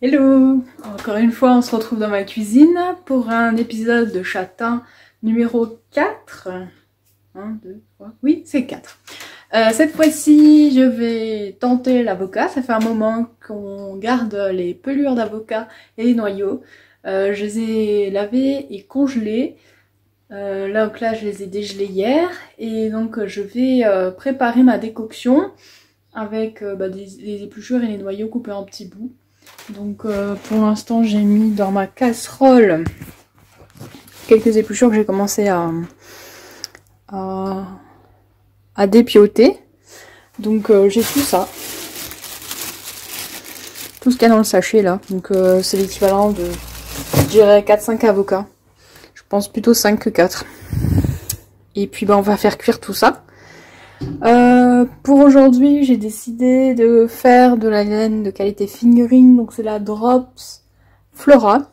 Hello! Encore une fois, on se retrouve dans ma cuisine pour un épisode de châtain numéro 4. 1, 2, 3, oui, c'est 4. Cette fois-ci, je vais tenter l'avocat. Ça fait un moment qu'on garde les pelures d'avocat et les noyaux. Je les ai lavés et congelés. Là, je les ai dégelés hier. Et donc, je vais préparer ma décoction avec les épluchures et les noyaux coupés en petits bouts. Donc pour l'instant j'ai mis dans ma casserole quelques épluchures que j'ai commencé à dépioter. Donc j'ai tout ça. Tout ce qu'il y a dans le sachet là. Donc c'est l'équivalent de, je dirais, 4-5 avocats. Je pense plutôt 5 que 4. Et puis on va faire cuire tout ça. Pour aujourd'hui, j'ai décidé de faire de la laine de qualité fingering, donc c'est la Drops Flora.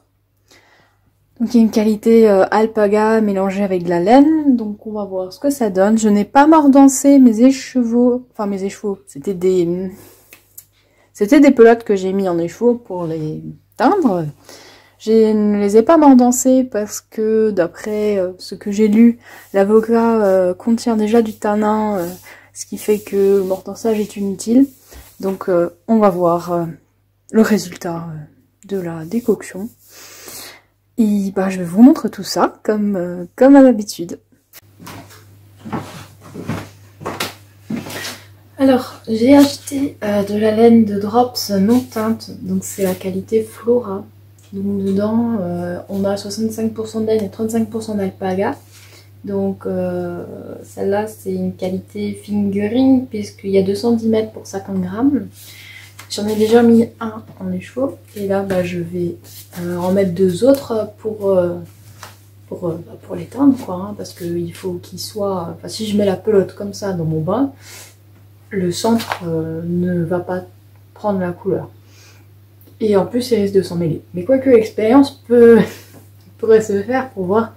Donc il y a une qualité alpaga mélangée avec de la laine, donc on va voir ce que ça donne. Je n'ai pas mordancé mes écheveaux, c'était des pelotes que j'ai mis en écheveau pour les teindre. Je ne les ai pas mordancés parce que d'après ce que j'ai lu, l'avocat contient déjà du tanin, ce qui fait que le mordançage est inutile. Donc on va voir le résultat de la décoction. Et je vais vous montrer tout ça comme à l'habitude. Alors j'ai acheté de la laine de Drops non teinte, donc c'est la qualité Flora. Donc dedans on a 65% de laine et 35% d'alpaga. Donc celle-là c'est une qualité fingering puisqu'il y a 210 mètres pour 50 grammes. J'en ai déjà mis un en écheveau et là je vais en mettre deux autres pour les teindre quoi, hein, parce qu'il faut qu'il soit... Enfin si je mets la pelote comme ça dans mon bain, le centre ne va pas prendre la couleur. Et en plus, il risque de s'en mêler. Mais quoique l'expérience pourrait se faire pour voir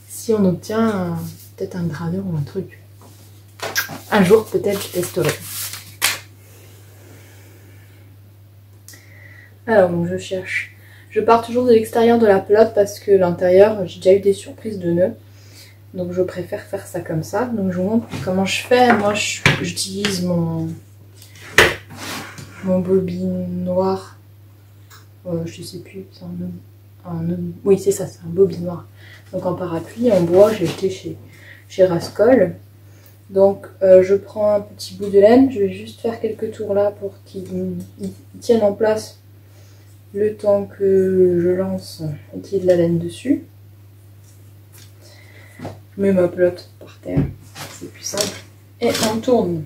si on obtient peut-être un gradeur ou un truc. Un jour, peut-être, je testerai. Alors, donc je cherche. Je pars toujours de l'extérieur de la pelote parce que l'intérieur, j'ai déjà eu des surprises de nœuds. Donc, je préfère faire ça comme ça. Donc, je vous montre comment je fais. Moi, j'utilise mon bobine noir. Je sais plus, c'est oui c'est ça, c'est un bobine noir. Donc en parapluie, en bois, j'ai acheté chez Rascol. Donc je prends un petit bout de laine, je vais juste faire quelques tours là pour qu'il tienne en place le temps que je lance et qu'il y ait de la laine dessus. Je mets ma pelote par terre, c'est plus simple. Et on tourne.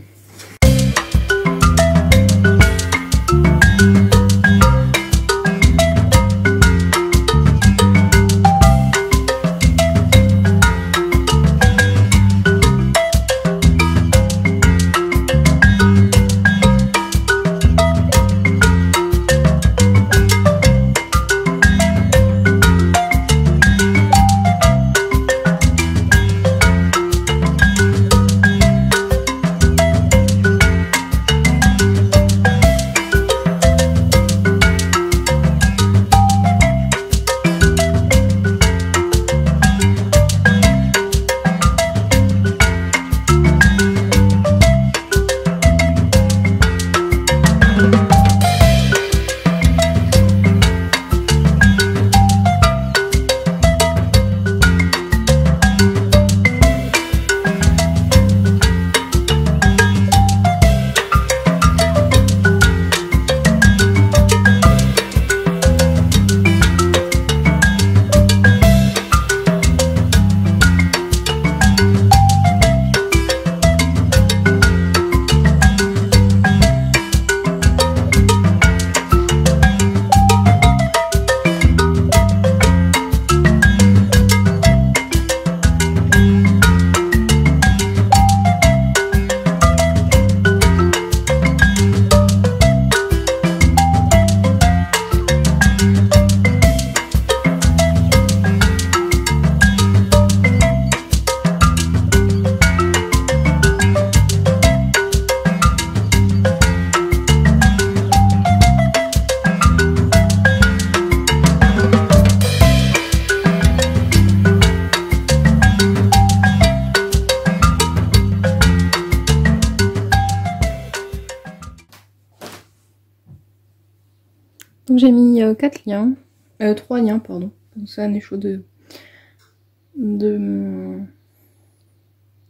Donc j'ai mis 4 liens, 3 liens pardon, donc c'est un échaud de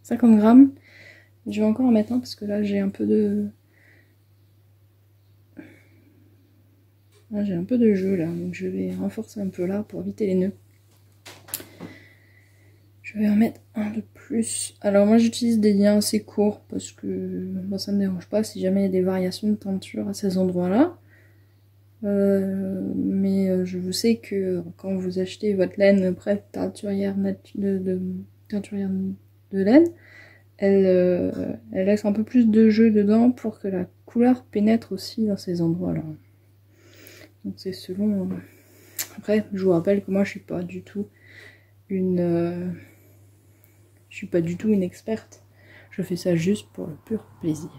50 grammes. Je vais encore en mettre un parce que là j'ai un peu de... Là, j'ai un peu de jeu là, donc je vais renforcer un peu là pour éviter les nœuds. Je vais en mettre un de plus. Alors moi j'utilise des liens assez courts parce que moi, ça me dérange pas si jamais il y a des variations de teinture à ces endroits-là. Mais je sais que quand vous achetez votre laine prête teinturière teinturière de laine, elle laisse un peu plus de jeu dedans pour que la couleur pénètre aussi dans ces endroits-là. Donc c'est selon... Après, je vous rappelle que moi je suis pas du tout une experte. Je fais ça juste pour le pur plaisir.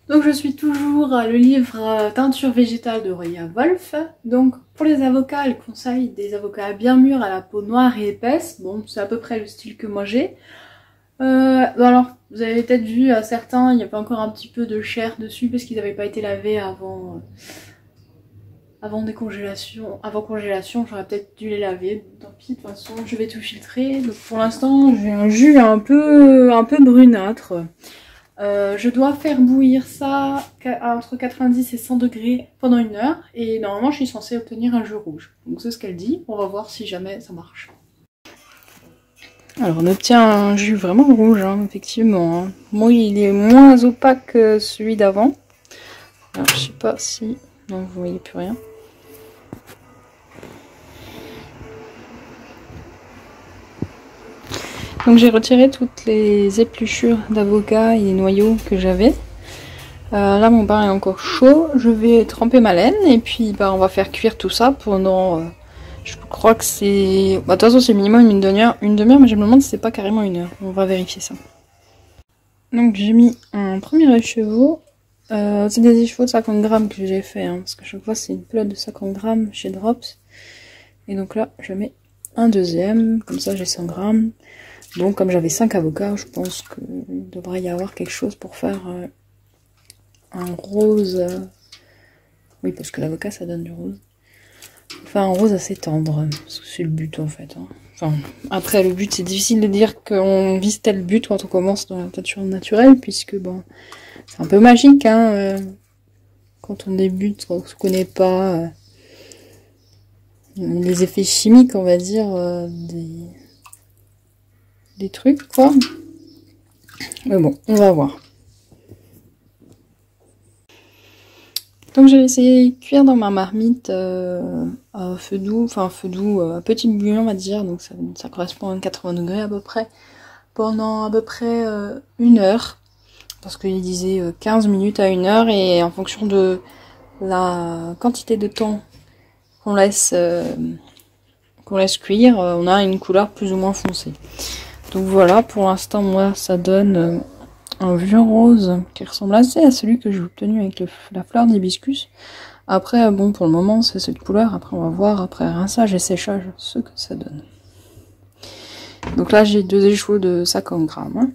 Donc je suis toujours le livre Teinture végétale de Roya Wolf. Donc pour les avocats, elle conseille des avocats bien mûrs à la peau noire et épaisse. Bon, c'est à peu près le style que moi j'ai. Alors, vous avez peut-être vu à certains, il y avait encore un petit peu de chair dessus parce qu'ils n'avaient pas été lavés avant décongélation. Avant congélation, j'aurais peut-être dû les laver. Tant pis, de toute façon, je vais tout filtrer. Donc pour l'instant, j'ai un jus un peu brunâtre. Je dois faire bouillir ça entre 90 et 100 degrés pendant 1 heure. Et normalement, je suis censée obtenir un jus rouge. Donc c'est ce qu'elle dit. On va voir si jamais ça marche. Alors on obtient un jus vraiment rouge, hein, effectivement. Hein. Moi, il est moins opaque que celui d'avant. Alors je sais pas si... Non, vous voyez plus rien. Donc j'ai retiré toutes les épluchures d'avocat et les noyaux que j'avais. Là mon bain est encore chaud, je vais tremper ma laine et puis on va faire cuire tout ça pendant... je crois que c'est... de toute façon c'est minimum une demi-heure, mais je me demande si c'est pas carrément 1 heure. On va vérifier ça. Donc j'ai mis un premier écheveau. C'est des écheveaux de 50 grammes que j'ai fait, hein, parce que chaque fois c'est une pelote de 50 grammes chez Drops. Et donc là je mets un deuxième, comme ça j'ai 100 grammes. Donc comme j'avais 5 avocats, je pense qu'il devrait y avoir quelque chose pour faire un rose. Oui, parce que l'avocat ça donne du rose. Enfin, un rose assez tendre, parce que c'est le but en fait. Hein. Enfin, après le but, c'est difficile de dire qu'on vise tel but quand on commence dans la teinture naturelle, puisque bon, c'est un peu magique, hein. Quand on débute, on ne connaît pas les effets chimiques, on va dire, des trucs, quoi. Mais bon, on va voir. Donc j'ai essayé de cuire dans ma marmite à feu doux, à petit bouillon on va dire, donc ça correspond à 80 degrés à peu près, pendant à peu près 1 heure, parce qu'il disait 15 minutes à 1 heure, et en fonction de la quantité de temps qu'on laisse cuire, on a une couleur plus ou moins foncée. Donc voilà, pour l'instant moi ça donne un vieux rose qui ressemble assez à celui que j'ai obtenu avec la fleur d'hibiscus. Après, bon, pour le moment, c'est cette couleur. Après, on va voir, après rinçage et séchage, ce que ça donne. Donc là, j'ai 2 échauds de 50 grammes. Hein.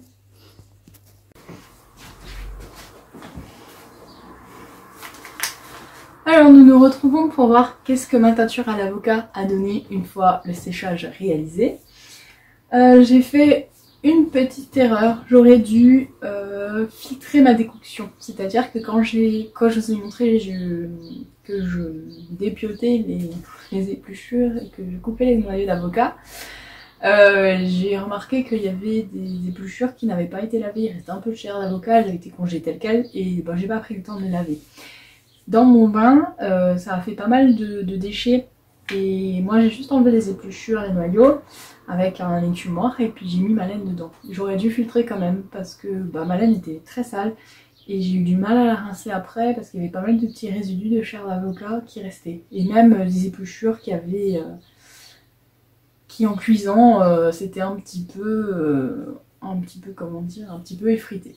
Alors, nous nous retrouvons pour voir qu'est-ce que ma teinture à l'avocat a donné une fois le séchage réalisé. J'ai fait une petite erreur, j'aurais dû filtrer ma décoction, c'est-à-dire que quand je vous ai montré que je dépiotais les épluchures et que je coupais les noyaux d'avocat, j'ai remarqué qu'il y avait des épluchures qui n'avaient pas été lavées, il restait un peu de chair d'avocat, elles avaient été congées telles quelles et ben, j'ai pas pris le temps de les laver. Dans mon bain, ça a fait pas mal de déchets et moi j'ai juste enlevé les épluchures, les noyaux, avec un écumoire et puis j'ai mis ma laine dedans. J'aurais dû filtrer quand même parce que bah, ma laine était très sale et j'ai eu du mal à la rincer après parce qu'il y avait pas mal de petits résidus de chair d'avocat qui restaient. Et même des épluchures qui en cuisant c'était un petit peu comment dire, un petit peu effrité.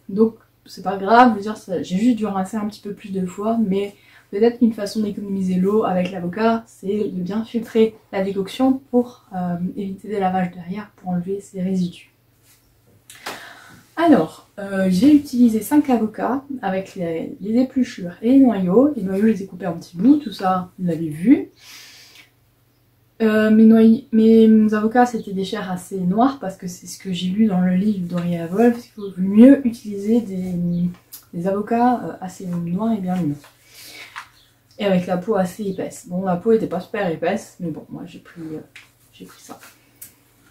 Donc c'est pas grave, je veux dire, j'ai juste dû rincer un petit peu plus de fois, mais peut-être qu'une façon d'économiser l'eau avec l'avocat, c'est de bien filtrer la décoction pour éviter des lavages derrière, pour enlever ces résidus. Alors, j'ai utilisé 5 avocats avec les épluchures et les noyaux. Les noyaux, je les ai coupés en petits bouts, tout ça, vous l'avez vu. Mes avocats, c'était des chairs assez noires parce que c'est ce que j'ai lu dans le livre d'Aurélia Wolf. Il faut mieux utiliser des avocats assez noirs et bien lumineux. Et avec la peau assez épaisse. Bon, la peau était pas super épaisse, mais bon, moi j'ai pris ça.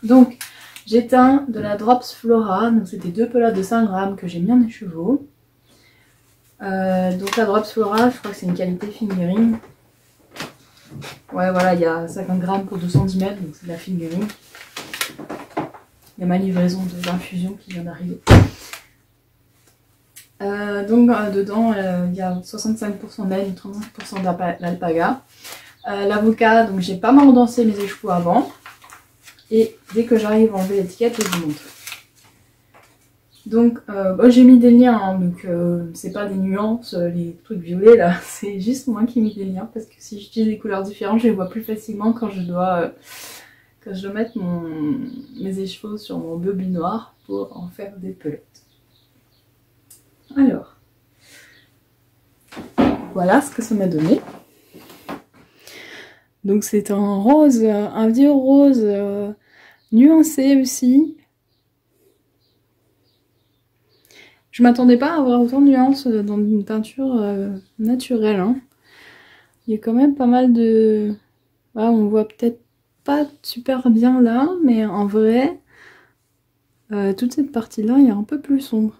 Donc, j'ai teint de la Drops Flora, donc c'était 2 pelotes de 5 grammes que j'ai mis en écheveau. Donc la Drops Flora, je crois que c'est une qualité fingering. Ouais, voilà, il y a 50 grammes pour 2 cm, donc c'est de la fingering. Il y a ma livraison d'infusion qui vient d'arriver. Donc dedans il y a 65% d'ail et 35% d'alpaga. L'avocat, donc j'ai pas mardancé mes échevaux avant. Et dès que j'arrive à enlever l'étiquette, je vous montre. Donc j'ai mis des liens, hein, donc c'est pas des nuances, les trucs violets là, c'est juste moi qui ai mis des liens parce que si j'utilise des couleurs différentes, je les vois plus facilement quand je dois mettre mes échevaux sur mon bobby noir pour en faire des pelotes. Alors, voilà ce que ça m'a donné. Donc c'est un rose, un vieux rose nuancé aussi. Je m'attendais pas à avoir autant de nuances dans une peinture naturelle. Hein. Il y a quand même pas mal de... Ah, on voit peut-être pas super bien là, mais en vrai, toute cette partie-là, il y a un peu plus sombre.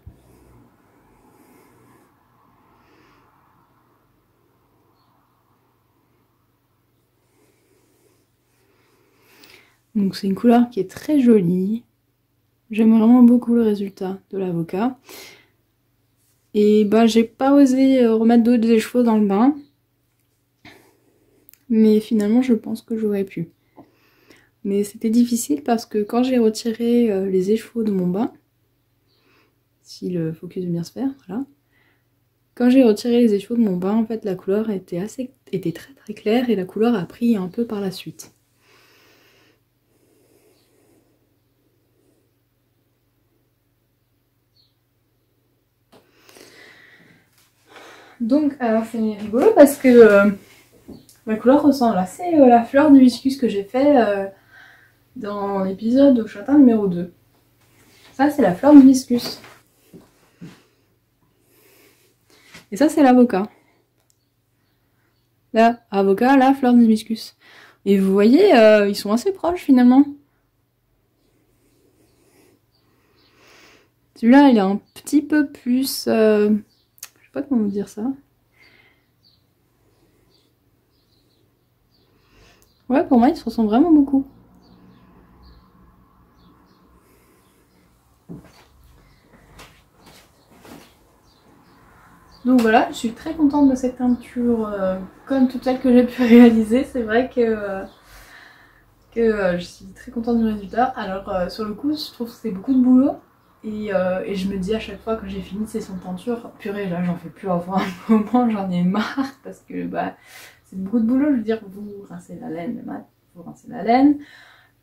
Donc c'est une couleur qui est très jolie. J'aime vraiment beaucoup le résultat de l'avocat. Et bah j'ai pas osé remettre d'autres échevaux dans le bain. Mais finalement je pense que j'aurais pu. Mais c'était difficile parce que quand j'ai retiré les échevaux de mon bain, si le focus veut bien se faire, voilà. Quand j'ai retiré les échevaux de mon bain, en fait la couleur était très très claire et la couleur a pris un peu par la suite. Donc alors c'est rigolo parce que ma couleur ressemble assez à la fleur d'hibiscus que j'ai fait dans l'épisode au châtain numéro 2. Ça c'est la fleur d'hibiscus. Et ça c'est l'avocat. Là, avocat, là, fleur d'hibiscus. Et vous voyez, ils sont assez proches finalement. Celui-là, il est un petit peu plus... je sais pas comment vous dire ça. Ouais, pour moi, ils se ressemblent vraiment beaucoup. Donc voilà, je suis très contente de cette teinture comme toutes celles que j'ai pu réaliser. C'est vrai que je suis très contente du résultat. Alors sur le coup, je trouve que c'est beaucoup de boulot. Et je me dis à chaque fois que j'ai fini ces sessions de teinture, purée, là j'en fais plus avant un moment, j'en ai marre parce que bah, c'est beaucoup de boulot. Je veux dire, vous rincez la laine, le mat, vous rincez la laine.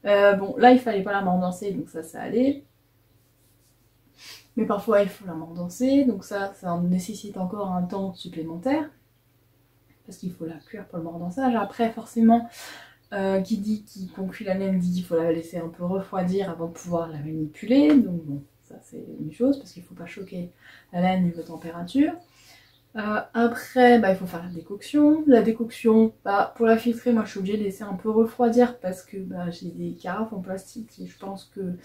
Bon, là il fallait pas la mordancer, donc ça allait. Mais parfois il faut la mordancer, donc ça nécessite encore un temps supplémentaire. Parce qu'il faut la cuire pour le mordançage. Après forcément, qui conclut la laine dit qu'il faut la laisser un peu refroidir avant de pouvoir la manipuler. Donc bon, ça c'est une chose, parce qu'il ne faut pas choquer la laine niveau température. Après, bah, il faut faire la décoction. La décoction, bah, pour la filtrer, moi je suis obligée de laisser un peu refroidir parce que bah, j'ai des carafes en plastique et je pense que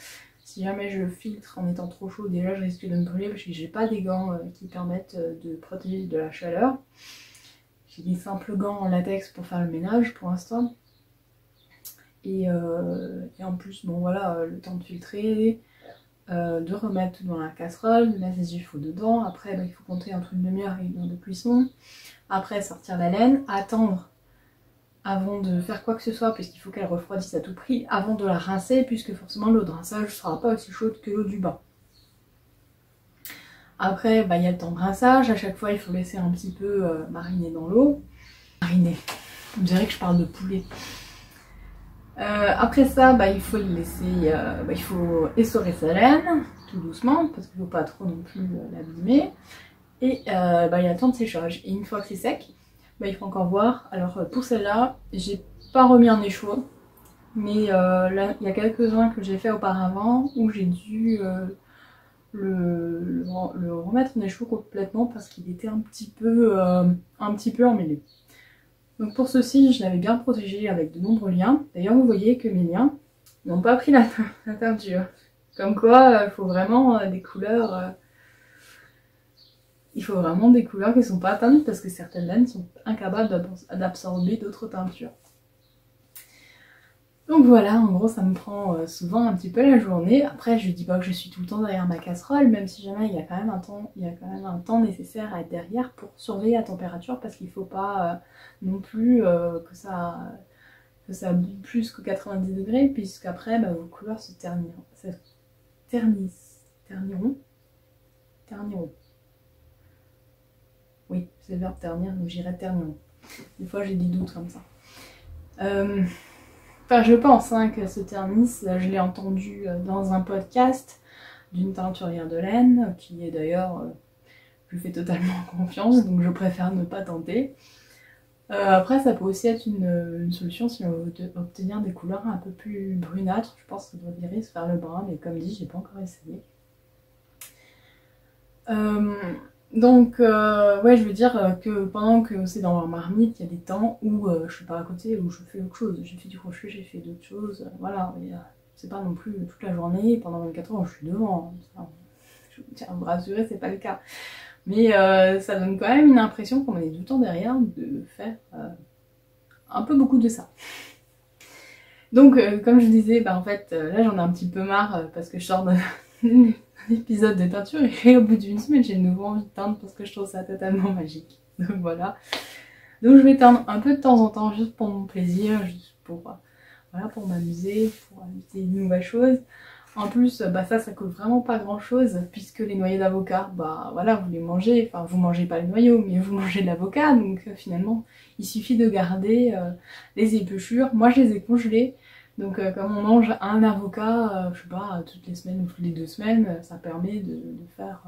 si jamais je filtre en étant trop chaud, déjà je risque de me brûler parce que j'ai pas des gants qui permettent de protéger de la chaleur. J'ai des simples gants en latex pour faire le ménage pour l'instant. Et en plus, bon voilà, le temps de filtrer, de remettre tout dans la casserole, de mettre les huiles chaudes dedans. Après, bah, il faut compter entre une demi-heure et une heure de cuisson. Après, sortir la laine, attendre avant de faire quoi que ce soit, puisqu'il faut qu'elle refroidisse à tout prix, avant de la rincer, puisque forcément l'eau de rinçage ne sera pas aussi chaude que l'eau du bain. Après, bah, y a le temps de rinçage, à chaque fois il faut laisser un petit peu mariner dans l'eau. Mariner, on dirait que je parle de poulet. Après ça, bah, il faut le laisser, il faut essorer sa laine, tout doucement, parce qu'il ne faut pas trop non plus l'abîmer. Et bah, il y a le temps de séchage. Et une fois que c'est sec, bah, il faut encore voir. Alors pour celle-là, j'ai pas remis en échaud, mais là, il y a quelques-uns que j'ai fait auparavant où j'ai dû le remettre en échaud complètement parce qu'il était un petit peu emmêlé. Donc pour ceci, je l'avais bien protégé avec de nombreux liens. D'ailleurs, vous voyez que mes liens n'ont pas pris la teinture. Comme quoi, il faut vraiment des couleurs... il faut vraiment des couleurs qui ne sont pas teintes parce que certaines laines sont incapables d'absorber d'autres teintures. Donc voilà, en gros ça me prend souvent un petit peu la journée. Après je dis pas que je suis tout le temps derrière ma casserole, même si jamais il y a quand même un temps nécessaire à être derrière pour surveiller la température parce qu'il faut pas non plus que ça boue plus que 90 degrés puisqu'après bah, vos couleurs se terniront. Oui, c'est le verbe ternir, donc j'irai terniront. Des fois j'ai des doutes comme ça. Enfin, je pense que ce ternisse, je l'ai entendu dans un podcast d'une teinturière de laine, qui est d'ailleurs, je lui fais totalement confiance, donc je préfère ne pas tenter. Après, ça peut aussi être une solution si on veut obtenir des couleurs un peu plus brunâtres. Je pense que ça doit virer vers le brun, mais comme dit, j'ai pas encore essayé. Donc, ouais, je veux dire que pendant que c'est dans leur marmite, il y a des temps où je suis pas à côté, où je fais autre chose. J'ai fait du crochet, j'ai fait d'autres choses, voilà. C'est pas non plus toute la journée, pendant 24 heures, je suis devant. Hein. Je tiens à me rassurer, c'est pas le cas. Mais ça donne quand même une impression qu'on est tout le temps derrière de faire un peu beaucoup de ça. Donc, comme je disais, bah, en fait, là j'en ai un petit peu marre parce que je sors d'un épisode de teinture et au bout d'une semaine j'ai de nouveau envie de teindre parce que je trouve ça totalement magique. Donc voilà. Donc je vais teindre un peu de temps en temps juste pour mon plaisir, juste pour voilà, pour m'amuser, pour amuser de nouvelles choses. En plus, bah ça coûte vraiment pas grand chose puisque les noyaux d'avocat, bah voilà, vous les mangez, enfin vous mangez pas les noyaux mais vous mangez de l'avocat, donc finalement il suffit de garder les épluchures. Moi je les ai congelées, donc comme on mange un avocat, je sais pas, toutes les semaines ou toutes les 2 semaines, ça permet de faire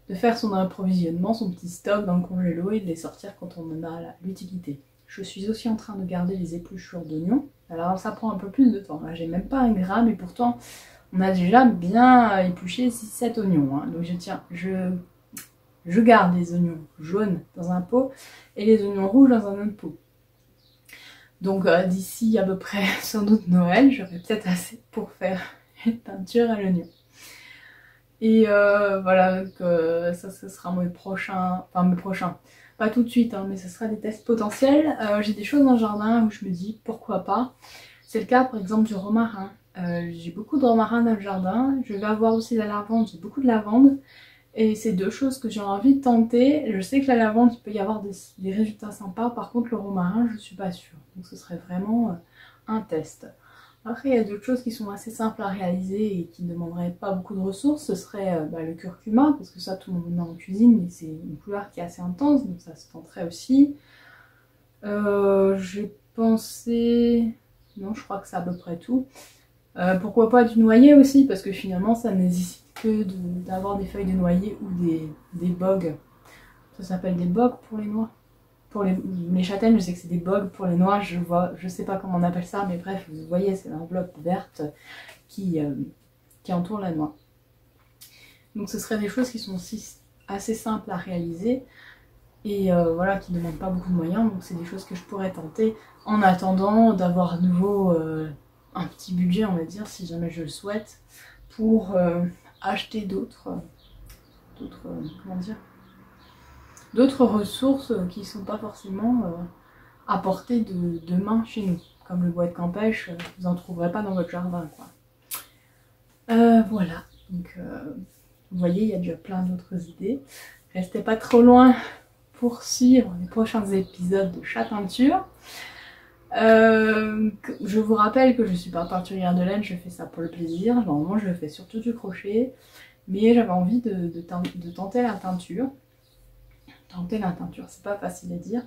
de faire son approvisionnement, son petit stock dans le congélo et de les sortir quand on en a l'utilité. Je suis aussi en train de garder les épluchures d'oignons. Alors ça prend un peu plus de temps, là j'ai même pas un gramme et pourtant on a déjà bien épluché 6-7 oignons. Hein. Donc je garde les oignons jaunes dans un pot et les oignons rouges dans un autre pot. Donc d'ici à peu près sans doute Noël, j'aurai peut-être assez pour faire une teinture à l'oignon. Et voilà, donc ça ce sera mes prochains, pas tout de suite, hein, mais ce sera des tests potentiels. J'ai des choses dans le jardin où je me dis pourquoi pas. C'est le cas par exemple du romarin. J'ai beaucoup de romarin dans le jardin, je vais avoir aussi la lavande, j'ai beaucoup de lavande. Et c'est deux choses que j'ai envie de tenter. Je sais que la lavande, il peut y avoir des résultats sympas, par contre le romarin, je suis pas sûre. Donc ce serait vraiment un test. Après, il y a d'autres choses qui sont assez simples à réaliser et qui ne demanderaient pas beaucoup de ressources. Ce serait le curcuma, parce que ça, tout le monde met en cuisine, mais c'est une couleur qui est assez intense, donc ça se tenterait aussi. J'ai pensé... Non, je crois que c'est à peu près tout. Pourquoi pas du noyer aussi, parce que finalement, ça nécessite que d'avoir des feuilles de noyer ou des bogues. Ça s'appelle des bogues pour les noix. Pour les châtaignes, je sais que c'est des bogues. Pour les noix, je sais pas comment on appelle ça, mais bref, vous voyez, c'est l'enveloppe verte qui entoure la noix. Donc ce serait des choses qui sont aussi assez simples à réaliser et voilà, qui ne demandent pas beaucoup de moyens. Donc c'est des choses que je pourrais tenter en attendant d'avoir à nouveau un petit budget, on va dire, si jamais je le souhaite, pour acheter d'autres ressources qui ne sont pas forcément à portée de main chez nous. Comme le bois de campêche, vous n'en trouverez pas dans votre jardin, quoi. Voilà, donc vous voyez, il y a déjà plein d'autres idées. Restez pas trop loin pour suivre les prochains épisodes de Chat Teinture. Je vous rappelle que je suis pas teinturière de laine, je fais ça pour le plaisir. Normalement, je fais surtout du crochet, mais j'avais envie de tenter la teinture. Tenter la teinture, c'est pas facile à dire.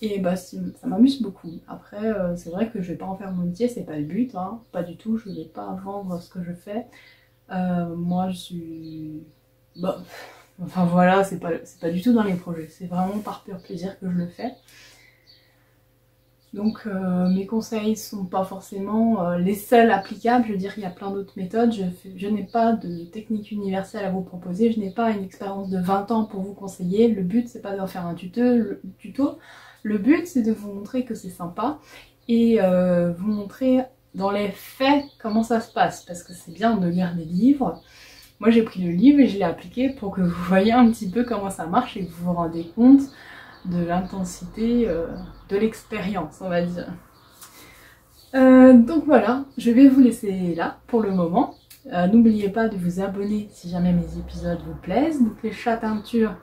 Et bah ça m'amuse beaucoup. Après, c'est vrai que je vais pas en faire mon métier, c'est pas le but, hein, pas du tout. Je vais pas vendre ce que je fais. Moi, je suis... Bah, enfin voilà, c'est pas du tout dans les projets. C'est vraiment par pur plaisir que je le fais. Donc mes conseils sont pas forcément les seuls applicables, je veux dire il y a plein d'autres méthodes, je n'ai pas de technique universelle à vous proposer, je n'ai pas une expérience de 20 ans pour vous conseiller, le but c'est pas d'en faire un tuto, le but c'est de vous montrer que c'est sympa et vous montrer dans les faits comment ça se passe, parce que c'est bien de lire des livres. Moi j'ai pris le livre et je l'ai appliqué pour que vous voyez un petit peu comment ça marche et que vous vous rendez compte de l'intensité de l'expérience, on va dire. Donc voilà, je vais vous laisser là pour le moment. N'oubliez pas de vous abonner si jamais mes épisodes vous plaisent. Donc les chats teintures,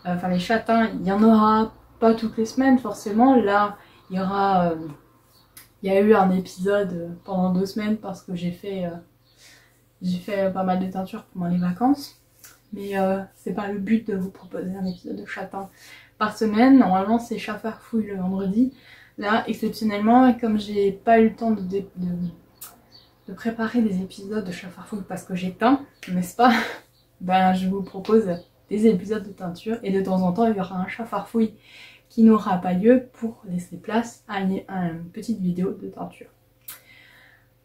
enfin les châtains, il y en aura pas toutes les semaines forcément. Là, il y a eu un épisode pendant 2 semaines parce que j'ai fait pas mal de teintures pendant les vacances. Mais c'est pas le but de vous proposer un épisode de châtain par semaine. Normalement c'est chat farfouille le vendredi. Là exceptionnellement, comme j'ai pas eu le temps de préparer des épisodes de chat farfouille parce que j'ai peint, n'est-ce pas, ben je vous propose des épisodes de teinture et de temps en temps il y aura un chat farfouille qui n'aura pas lieu pour laisser place à une petite vidéo de teinture.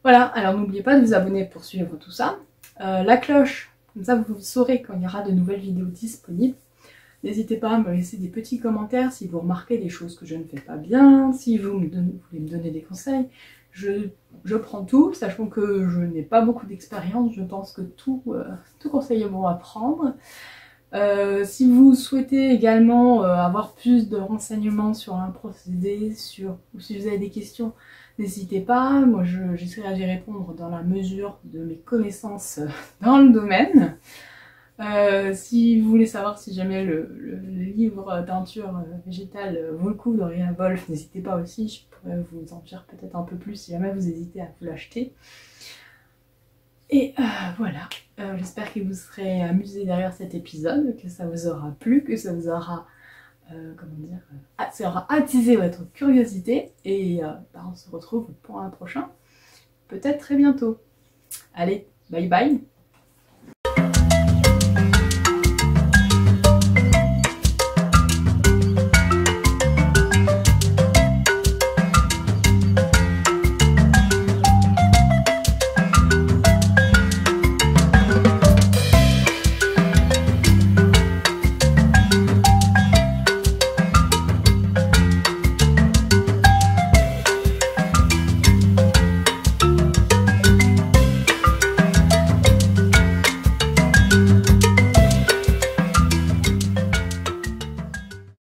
Voilà, alors n'oubliez pas de vous abonner pour suivre tout ça. La cloche, comme ça vous saurez quand il y aura de nouvelles vidéos disponibles. N'hésitez pas à me laisser des petits commentaires si vous remarquez des choses que je ne fais pas bien, si vous voulez me donner des conseils. Je prends tout, sachant que je n'ai pas beaucoup d'expérience, je pense que tout conseil est bon à prendre. Si vous souhaitez également avoir plus de renseignements sur un procédé, ou si vous avez des questions, n'hésitez pas. Moi j'essaierai d'y répondre dans la mesure de mes connaissances dans le domaine. Si vous voulez savoir si jamais le livre teinture végétale vaut le coup d'Oriana Wolf, n'hésitez pas aussi, je pourrais vous en dire peut-être un peu plus si jamais vous hésitez à vous l'acheter. Et voilà, j'espère que vous serez amusés derrière cet épisode, que ça vous aura plu, que ça vous aura, ça aura attisé votre curiosité et on se retrouve pour un prochain, peut-être très bientôt. Allez, bye bye!